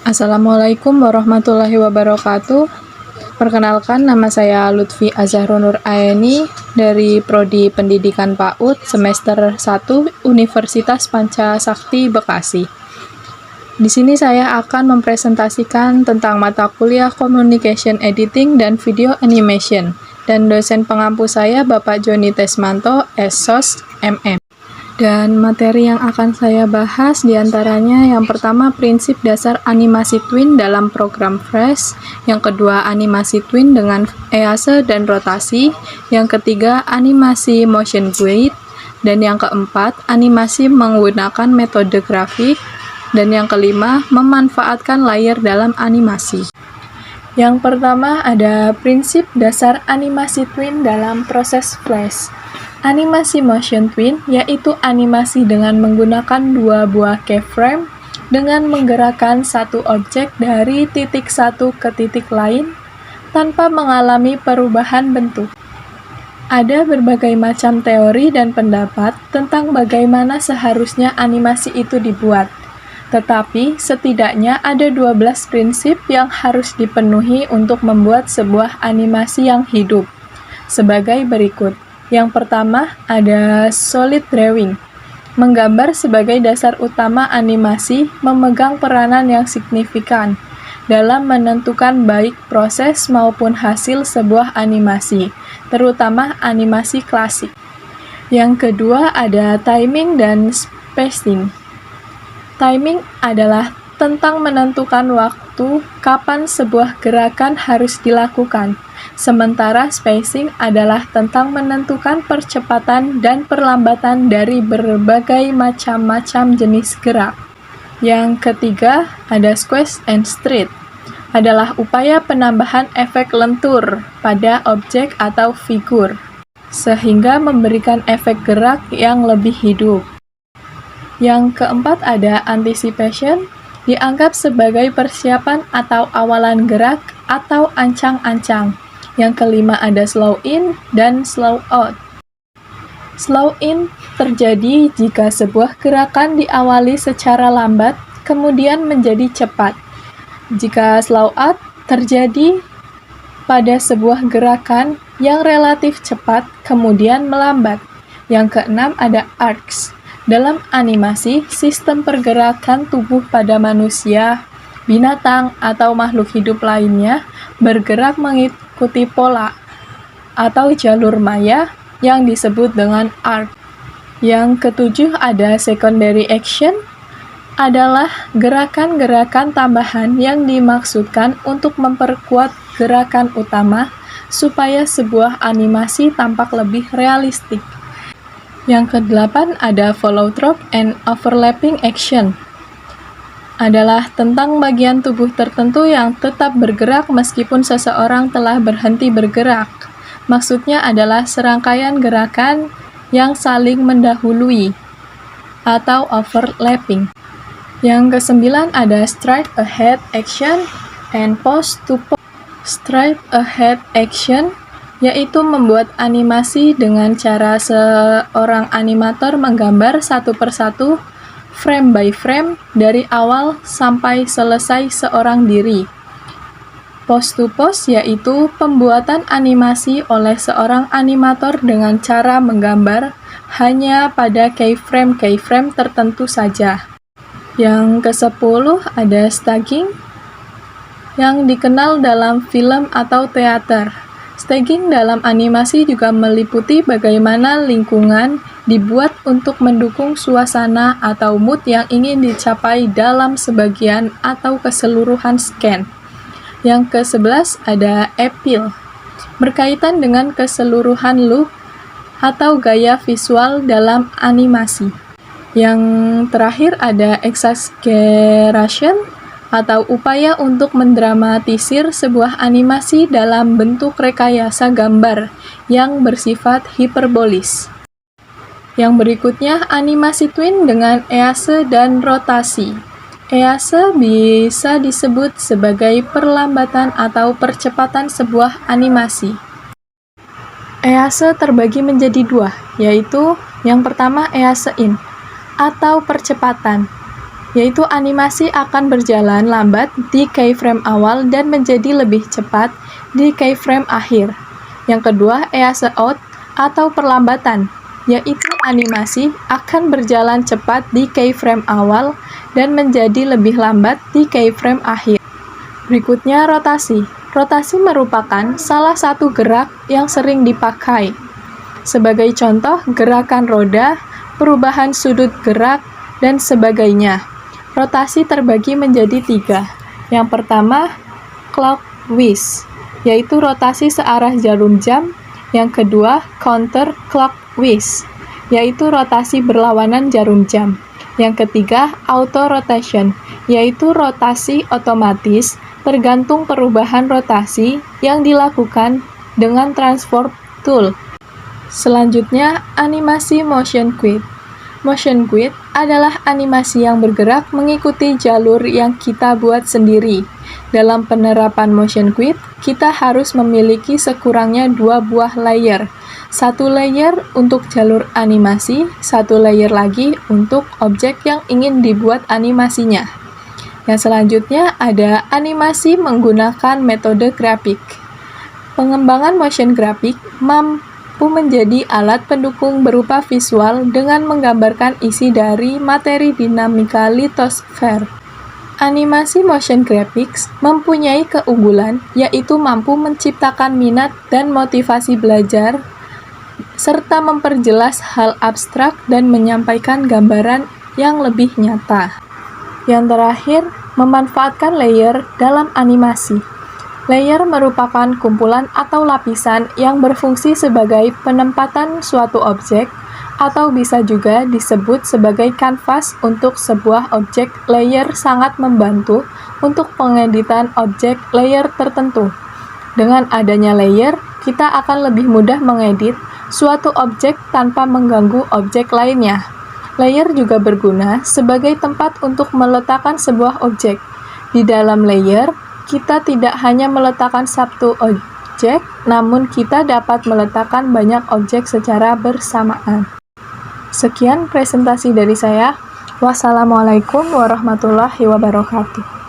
Assalamualaikum warahmatullahi wabarakatuh. Perkenalkan, nama saya Lutfi Azharunur Aeni dari Prodi Pendidikan PAUD semester 1 Universitas Pancasakti Bekasi. Di sini saya akan mempresentasikan tentang mata kuliah Communication Editing dan Video Animation, dan dosen pengampu saya Bapak Joni Tesmanto, SSOS MM. Dan materi yang akan saya bahas diantaranya yang pertama prinsip dasar animasi twin dalam program Flash, yang kedua animasi twin dengan ease dan rotasi, yang ketiga animasi motion blade, dan yang keempat animasi menggunakan metode grafik, dan yang kelima memanfaatkan layer dalam animasi. Yang pertama ada prinsip dasar animasi twin dalam proses Flash. Animasi motion twin yaitu animasi dengan menggunakan dua buah keyframe dengan menggerakkan satu objek dari titik satu ke titik lain tanpa mengalami perubahan bentuk. Ada berbagai macam teori dan pendapat tentang bagaimana seharusnya animasi itu dibuat. Tetapi setidaknya ada 12 prinsip yang harus dipenuhi untuk membuat sebuah animasi yang hidup. Sebagai berikut. Yang pertama ada solid drawing. Menggambar sebagai dasar utama animasi memegang peranan yang signifikan dalam menentukan baik proses maupun hasil sebuah animasi, terutama animasi klasik. Yang kedua ada timing dan spacing. Timing adalah tentang menentukan waktu kapan sebuah gerakan harus dilakukan. Sementara spacing adalah tentang menentukan percepatan dan perlambatan dari berbagai macam-macam jenis gerak. Yang ketiga, ada squeeze and straight. Adalah upaya penambahan efek lentur pada objek atau figur, sehingga memberikan efek gerak yang lebih hidup. Yang keempat ada anticipation, dianggap sebagai persiapan atau awalan gerak atau ancang-ancang. Yang kelima ada slow in dan slow out. Slow in terjadi jika sebuah gerakan diawali secara lambat, kemudian menjadi cepat. Jika slow out terjadi pada sebuah gerakan yang relatif cepat, kemudian melambat. Yang keenam ada arcs. Dalam animasi, sistem pergerakan tubuh pada manusia, binatang, atau makhluk hidup lainnya bergerak mengikuti pola atau jalur maya yang disebut dengan arc. Yang ketujuh ada secondary action, adalah gerakan-gerakan tambahan yang dimaksudkan untuk memperkuat gerakan utama supaya sebuah animasi tampak lebih realistik. Yang kedelapan ada follow through and overlapping action. Adalah tentang bagian tubuh tertentu yang tetap bergerak meskipun seseorang telah berhenti bergerak. Maksudnya adalah serangkaian gerakan yang saling mendahului atau overlapping. Yang kesembilan ada straight ahead action and pose to pose. Straight ahead action yaitu membuat animasi dengan cara seorang animator menggambar satu persatu frame by frame dari awal sampai selesai seorang diri. Pose to pose yaitu pembuatan animasi oleh seorang animator dengan cara menggambar hanya pada keyframe tertentu saja. Yang ke-10 ada staging yang dikenal dalam film atau teater. Staging dalam animasi juga meliputi bagaimana lingkungan dibuat untuk mendukung suasana atau mood yang ingin dicapai dalam sebagian atau keseluruhan scan. Yang ke-11 ada appeal, berkaitan dengan keseluruhan look atau gaya visual dalam animasi. Yang terakhir ada exaggeration, atau upaya untuk mendramatisir sebuah animasi dalam bentuk rekayasa gambar yang bersifat hiperbolis. Yang berikutnya animasi twin dengan ease dan rotasi. Ease bisa disebut sebagai perlambatan atau percepatan sebuah animasi. Ease terbagi menjadi dua, yaitu yang pertama ease in atau percepatan. yaitu animasi akan berjalan lambat di keyframe awal dan menjadi lebih cepat di keyframe akhir. Yang kedua, ease out atau perlambatan, yaitu animasi akan berjalan cepat di keyframe awal dan menjadi lebih lambat di keyframe akhir. Berikutnya, rotasi. Rotasi merupakan salah satu gerak yang sering dipakai. Sebagai contoh, gerakan roda, perubahan sudut gerak, dan sebagainya. Rotasi terbagi menjadi 3. Yang pertama, clockwise, yaitu rotasi searah jarum jam. Yang kedua, counterclockwise, yaitu rotasi berlawanan jarum jam. Yang ketiga, auto-rotation, yaitu rotasi otomatis tergantung perubahan rotasi yang dilakukan dengan transform tool. Selanjutnya, animasi motion quit. Motion quit adalah animasi yang bergerak mengikuti jalur yang kita buat sendiri. Dalam penerapan motion quit, kita harus memiliki sekurangnya 2 buah layer. 1 layer untuk jalur animasi, 1 layer lagi untuk objek yang ingin dibuat animasinya. Yang selanjutnya ada animasi menggunakan metode grafik. Pengembangan motion grafik mampu menjadi alat pendukung berupa visual dengan menggambarkan isi dari materi dinamika litosfer. Animasi motion graphics mempunyai keunggulan, yaitu mampu menciptakan minat dan motivasi belajar, serta memperjelas hal abstrak dan menyampaikan gambaran yang lebih nyata. Yang terakhir, memanfaatkan layer dalam animasi. Layer merupakan kumpulan atau lapisan yang berfungsi sebagai penempatan suatu objek, atau bisa juga disebut sebagai kanvas untuk sebuah objek. Layer sangat membantu untuk pengeditan objek layer tertentu. Dengan adanya layer, kita akan lebih mudah mengedit suatu objek tanpa mengganggu objek lainnya. Layer juga berguna sebagai tempat untuk meletakkan sebuah objek. Di dalam layer, kita tidak hanya meletakkan satu objek, namun kita dapat meletakkan banyak objek secara bersamaan. Sekian presentasi dari saya. Wassalamualaikum warahmatullahi wabarakatuh.